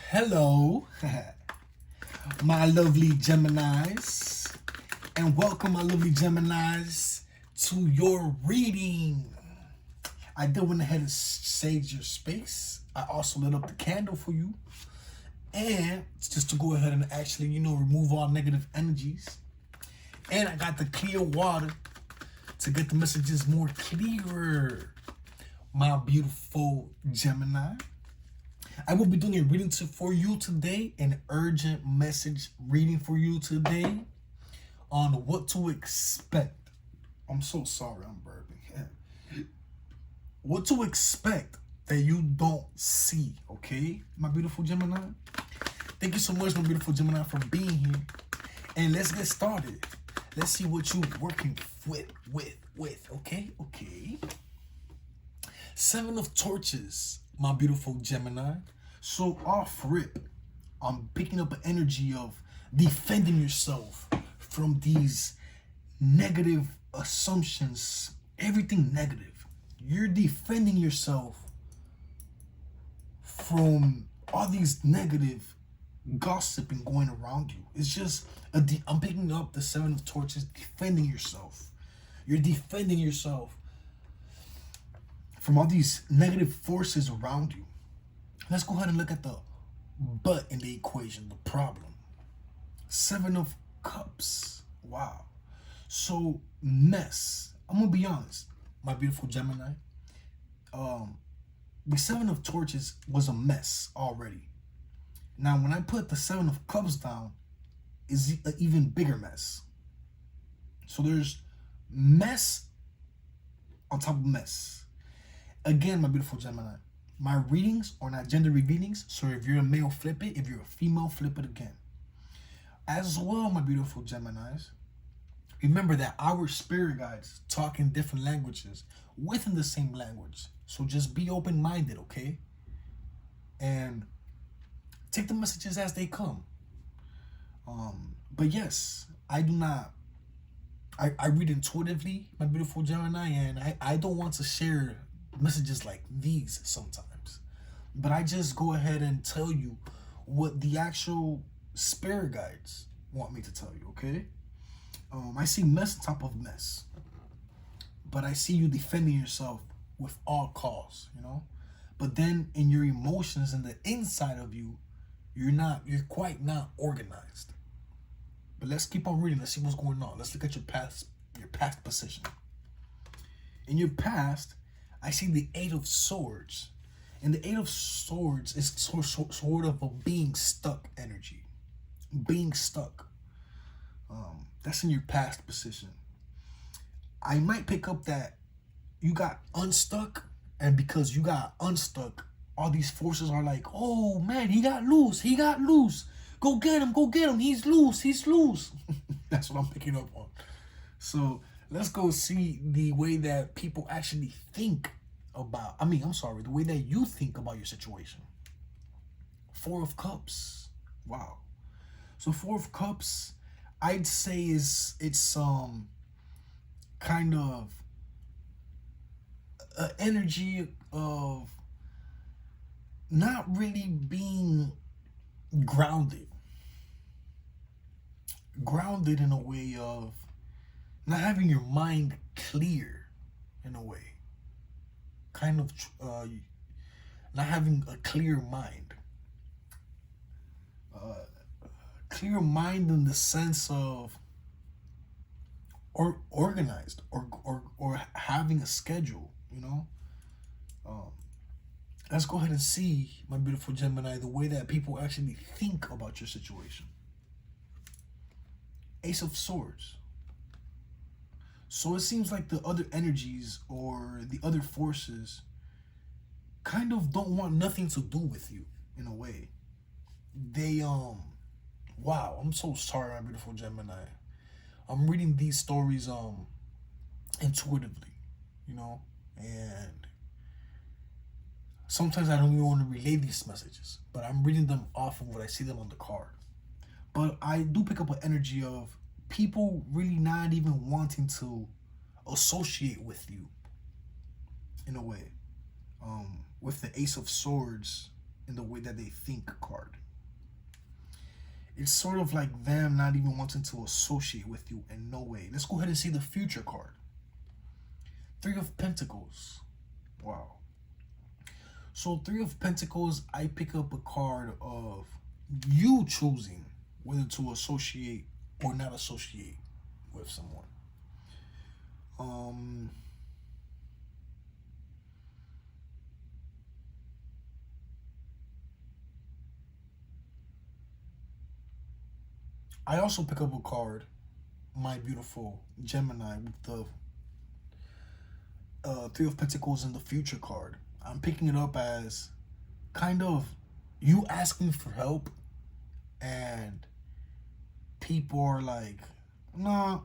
Hello, my lovely Geminis, and welcome, my lovely Geminis, to your reading. I did went ahead and sage your space. I also lit up the candle for you, and just to go ahead and actually, remove all negative energies. And I got the clear water to get the messages more clearer, my beautiful Gemini. I will be doing a reading for you today, an urgent message reading for you today on what to expect. I'm so sorry, I'm burping. What to expect that you don't see, okay, my beautiful Gemini? Thank you so much, my beautiful Gemini, for being here. And let's get started. Let's see what you're working with, okay? Seven of Torches, my beautiful Gemini. So off rip, I'm picking up an energy of defending yourself from these negative assumptions, everything negative. You're defending yourself from all these negative gossiping going around you. It's just, I'm picking up the Seven of Torches, defending yourself. You're defending yourself from all these negative forces around you. Let's go ahead and look at the but in the equation, the problem. Seven of Cups. Wow. So, mess. I'm going to be honest, my beautiful Gemini. The Seven of Torches was a mess already. Now, when I put the Seven of Cups down, is an even bigger mess. So, there's mess on top of mess. Again, my beautiful Gemini, my readings are not gender readings, so if you're a male, flip it. If you're a female, flip it again. As well, my beautiful Geminis, remember that our spirit guides talk in different languages within the same language. So just be open-minded, okay? And take the messages as they come. But yes, I read intuitively, my beautiful Gemini, and I don't want to share messages like these sometimes, but I just go ahead and tell you what the actual spirit guides want me to tell you, okay? I see mess on top of mess, but I see you defending yourself with all cause, but then in your emotions and the inside of you, you're quite not organized. But let's keep on reading. Let's see what's going on. Let's look at your past position. In your past, I see the Eight of Swords. And the Eight of Swords is sort of a being stuck energy. Being stuck. That's in your past position. I might pick up that you got unstuck. And because you got unstuck, all these forces are like, oh man, he got loose. Go get him. He's loose. That's what I'm picking up on. So let's go see the way that people actually think about, the way that you think about your situation. Four of Cups. Wow. So Four of Cups, I'd say it's kind of an energy of not really being grounded in a way of not having your mind clear in a way. Kind of not having a clear mind. Clear mind in the sense of organized or having a schedule, Let's go ahead and see, my beautiful Gemini, the way that people actually think about your situation. Ace of Swords. So it seems like the other energies or the other forces kind of don't want nothing to do with you in a way. They, wow, I'm so sorry, my beautiful Gemini. I'm reading these stories, intuitively, and sometimes I don't even want to relay these messages, but I'm reading them off of what I see them on the card. But I do pick up an energy of people really not even wanting to associate with you in a way. With the Ace of Swords, in the way that they think card. It's sort of like them not even wanting to associate with you in no way. Let's go ahead and see the future card. Three of Pentacles. Wow. So Three of Pentacles, I pick up a card of you choosing whether to associate or not associate with someone. I also pick up a card, my beautiful Gemini, with the Three of Pentacles in the future card. I'm picking it up as kind of you asking for help, and people are like, nah,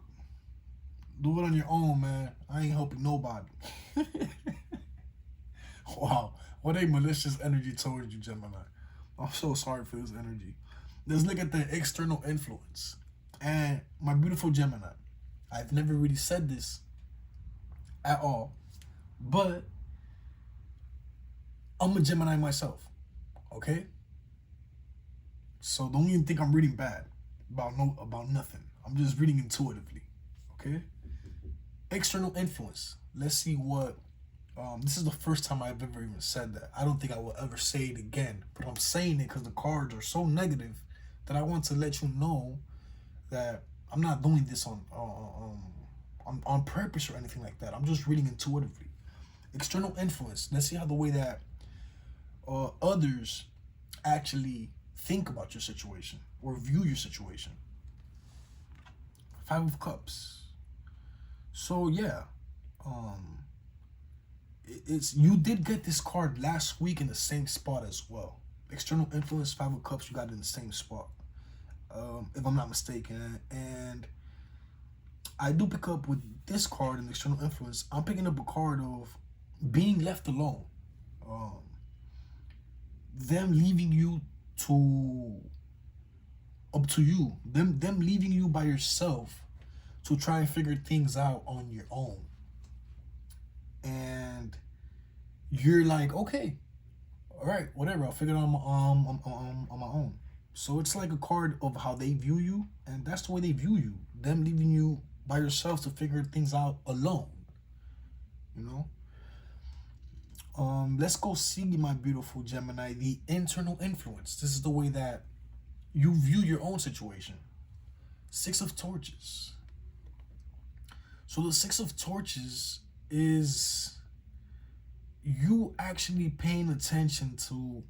do it on your own, man. I ain't helping nobody. Wow, what a malicious energy towards you, Gemini. I'm so sorry for this energy. Let's look at the external influence. And my beautiful Gemini, I've never really said this at all, but I'm a Gemini myself, okay? So don't even think I'm reading bad about nothing. I'm just reading intuitively, okay? External influence. Let's see what. This is the first time I've ever even said that. I don't think I will ever say it again, but I'm saying it because the cards are so negative that I want to let you know that I'm not doing this on purpose or anything like that. I'm just reading intuitively. External influence. Let's see how the way that others actually think about your situation or view your situation. Five of Cups. So yeah, it's you did get this card last week in the same spot as well. External influence, Five of Cups, you got it in the same spot, if I'm not mistaken. And I do pick up with this card in external influence. I'm picking up a card of being left alone. Them leaving you to up to you. Them leaving you by yourself to try and figure things out on your own. And you're like, okay, all right, whatever, I'll figure it out on my own. So it's like a card of how they view you, and that's the way they view you. Them leaving you by yourself to figure things out alone. You know? Let's go see, my beautiful Gemini, the internal influence. This is the way that you view your own situation. Six of Torches. So the Six of Torches is you actually paying attention to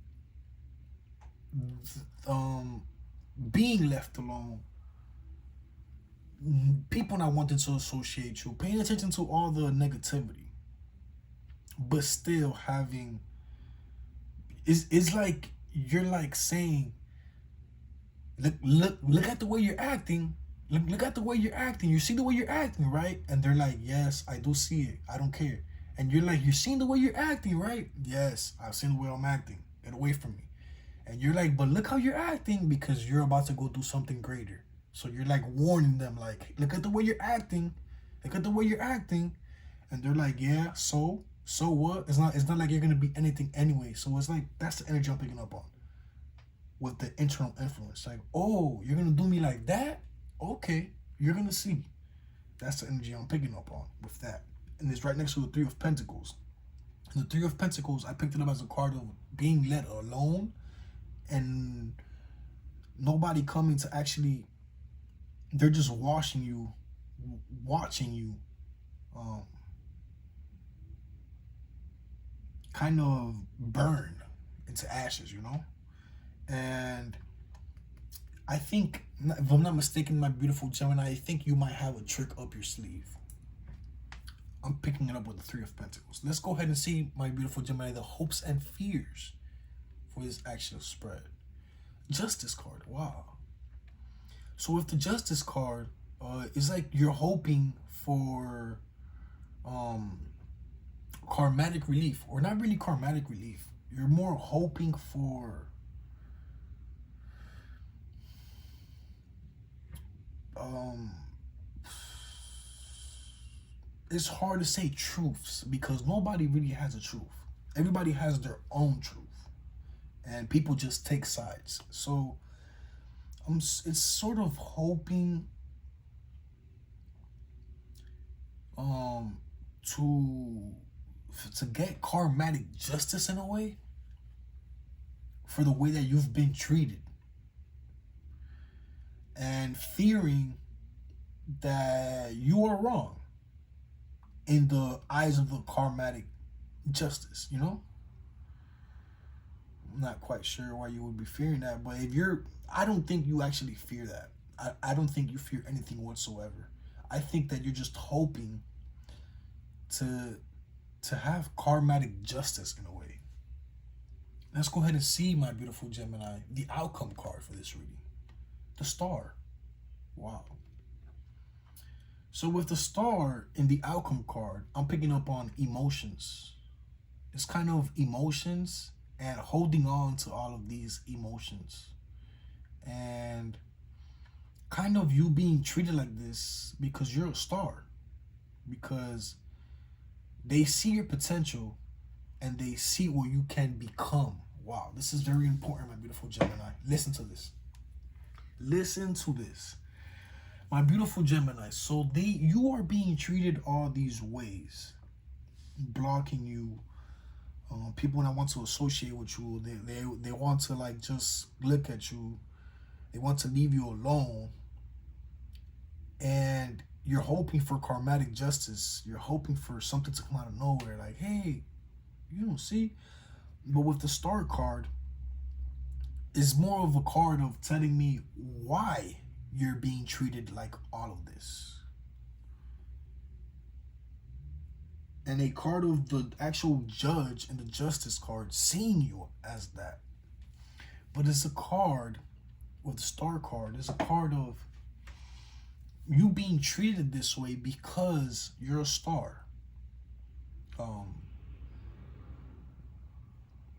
being left alone, people not wanting to associate you, paying attention to all the negativity, but still having, it's like you're like saying, look at the way you're acting. Look at the way you're acting. You see the way you're acting, right? And they're like, yes, I do see it. I don't care. And you're like, you're seeing the way you're acting, right? Yes, I've seen the way I'm acting. Get away from me. And you're like, but look how you're acting, because you're about to go do something greater. So you're like warning them, like, look at the way you're acting. Look at the way you're acting. And they're like, yeah, so what? It's not like you're gonna be anything anyway. So it's like, that's the energy I'm picking up on with the internal influence. Like, oh, you're gonna do me like that? Okay, you're gonna see. That's the energy I'm picking up on with that. And it's right next to the Three of Pentacles. And the Three of Pentacles, I picked it up as a card of being let alone and nobody coming to actually, they're just watching you kind of burn into ashes, you know? And I think, if I'm not mistaken, my beautiful Gemini, I think you might have a trick up your sleeve. I'm picking it up with the Three of Pentacles. Let's go ahead and see, my beautiful Gemini, the hopes and fears for this actual spread. Justice card. Wow. So with the Justice card, it's like you're hoping for karmatic relief, or not really karmatic relief. You're more hoping for it's hard to say truths because nobody really has a truth. Everybody has their own truth. and people just take sides. So it's sort of hoping um to get karmatic justice in a way for the way that you've been treated, and fearing that you are wrong in the eyes of the karmatic justice, you know? I'm not quite sure why you would be fearing that, but if you're, I don't think you actually fear that. I don't think you fear anything whatsoever. I think that you're just hoping to have karmatic justice in a way. Let's go ahead and see, my beautiful Gemini, the outcome card for this reading. The Star. Wow. So with the Star in the outcome card, I'm picking up on emotions. It's kind of emotions and holding on to all of these emotions. And kind of you being treated like this because you're a star. Because they see your potential and they see what you can become. Wow, this is very important, my beautiful Gemini. Listen to this. Listen to this. My beautiful Gemini, so you are being treated all these ways, blocking you. People that want to associate with you, they want to like just look at you. They want to leave you alone. And you're hoping for karmatic justice. You're hoping for something to come out of nowhere. Like, hey, you don't see? But with the Star card, it's more of a card of telling me why you're being treated like all of this. And a card of the actual judge and the justice card seeing you as that. But it's a card with the Star card. It's a card of you being treated this way because you're a star.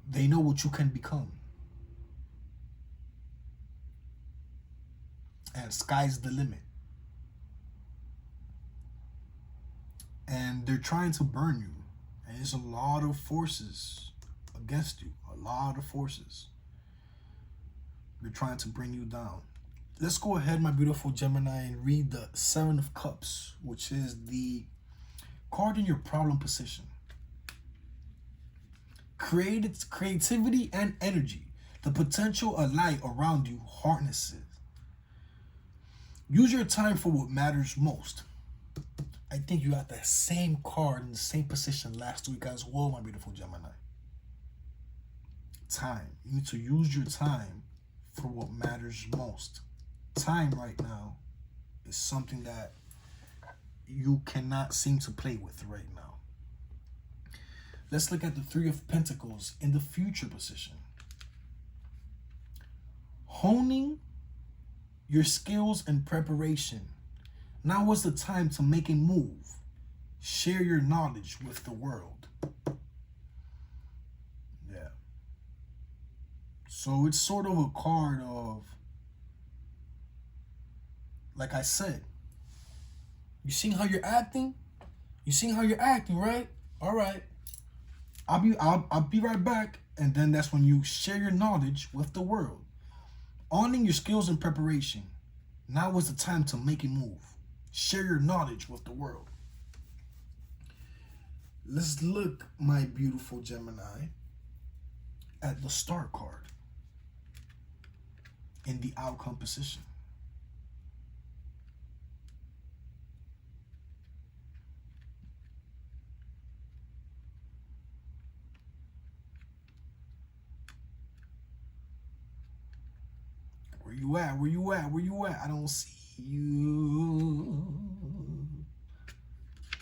They know what you can become. And sky's the limit. And they're trying to burn you. And there's a lot of forces against you. A lot of forces. They're trying to bring you down. Let's go ahead, my beautiful Gemini, and read the Seven of Cups, which is the card in your problem position. Creativity and energy. The potential a light around you harnesses. Use your time for what matters most. I think you got that same card in the same position last week as well, my beautiful Gemini. Time. You need to use your time for what matters most. Time right now is something that you cannot seem to play with right now. Let's look at the Three of Pentacles in the future position. Honing your skills and preparation. Now is the time to make a move. Share your knowledge with the world. Yeah. So it's sort of a card of, like I said, you seeing how you're acting? You seeing how you're acting, right? All right. I'll be right back. And then that's when you share your knowledge with the world. Owning your skills and preparation. Now is the time to make a move. Share your knowledge with the world. Let's look, my beautiful Gemini, at the Star card in the outcome position. Where you at? Where you at? Where you at? I don't see you.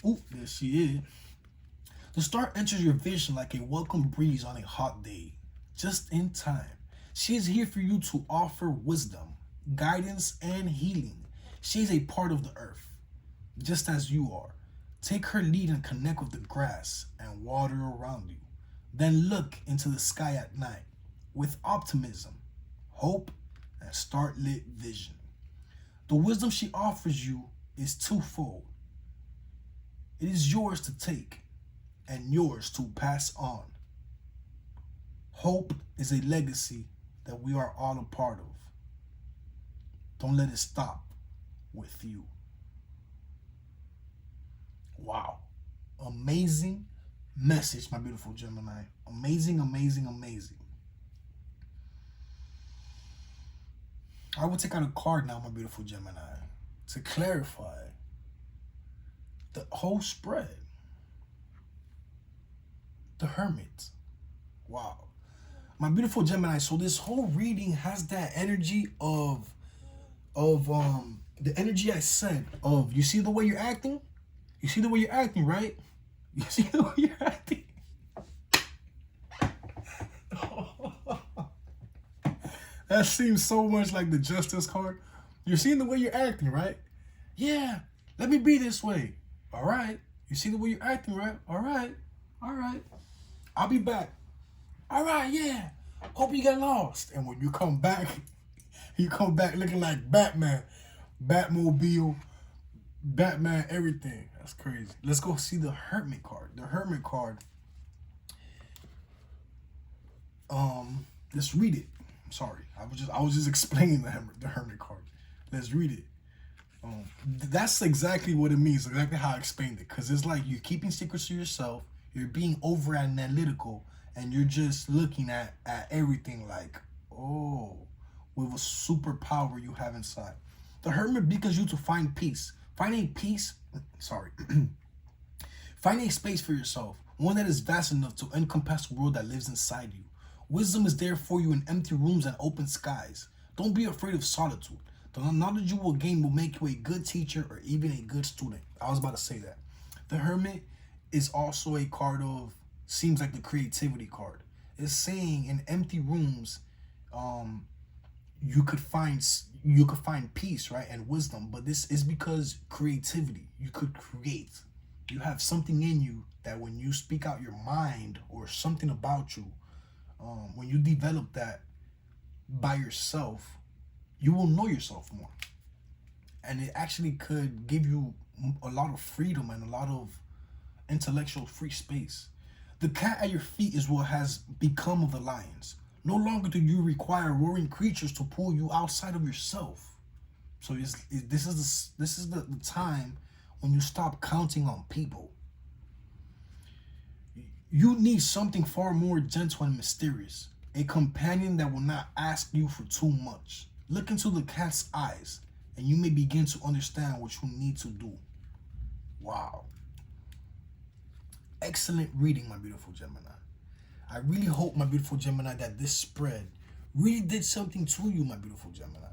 Oh, there she is. The star enters your vision like a welcome breeze on a hot day, just in time. She is here for you to offer wisdom, guidance, and healing. She is a part of the earth, just as you are. Take her lead and connect with the grass and water around you. Then look into the sky at night with optimism, hope, and star-lit vision. The wisdom she offers you is twofold. It is yours to take and yours to pass on. Hope is a legacy that we are all a part of. Don't let it stop with you. Wow. Amazing message, my beautiful Gemini. Amazing, amazing, amazing. I will take out a card now, my beautiful Gemini, to clarify the whole spread. The Hermit. Wow. My beautiful Gemini, so this whole reading has that energy of the energy I said of, you see the way you're acting? You see the way you're acting, right? You see the way you're acting? That seems so much like the Justice card. You're seeing the way you're acting, right? Yeah, let me be this way. All right. You see the way you're acting, right? All right. All right. I'll be back. All right, yeah. Hope you get lost. And when you come back looking like Batman. Batmobile, Batman, everything. That's crazy. Let's go see the Hermit card. The Hermit card. Let's read it. I'm sorry. I was just explaining the Hermit card. Let's read it. That's exactly what it means. Exactly how I explained it. Because it's like you're keeping secrets to yourself. You're being over analytical. And you're just looking at everything like, oh, with a superpower you have inside. The Hermit beckons you to find peace. Finding peace, find a space for yourself, one that is vast enough to encompass the world that lives inside you. Wisdom is there for you in empty rooms and open skies. Don't be afraid of solitude. The knowledge you will gain will make you a good teacher or even a good student. I was about to say that. The Hermit is also a card of, seems like the creativity card. It's saying in empty rooms, you could find peace, right, and wisdom. But this is because creativity. You could create. You have something in you that when you speak out your mind or something about you, when you develop that by yourself, you will know yourself more. And it actually could give you a lot of freedom and a lot of intellectual free space. The cat at your feet is what has become of the lions. No longer do you require roaring creatures to pull you outside of yourself. So this is the time when you stop counting on people. You need something far more gentle and mysterious. A companion that will not ask you for too much. Look into the cat's eyes, and you may begin to understand what you need to do. Wow. Excellent reading, my beautiful Gemini. I really hope, my beautiful Gemini, that this spread really did something to you, my beautiful Gemini.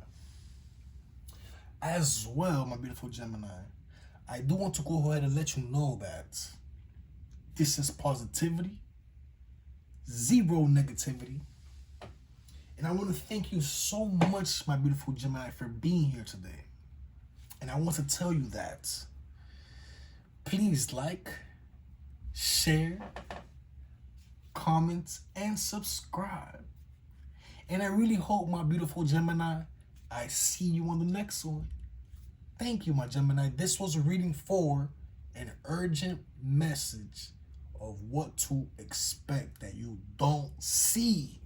As well, my beautiful Gemini, I do want to go ahead and let you know that this is positivity, zero negativity. And I want to thank you so much, my beautiful Gemini, for being here today. And I want to tell you that please like, share, comment, and subscribe. And I really hope, my beautiful Gemini, I see you on the next one. Thank you, my Gemini. This was a reading for an urgent message of what to expect that you don't see.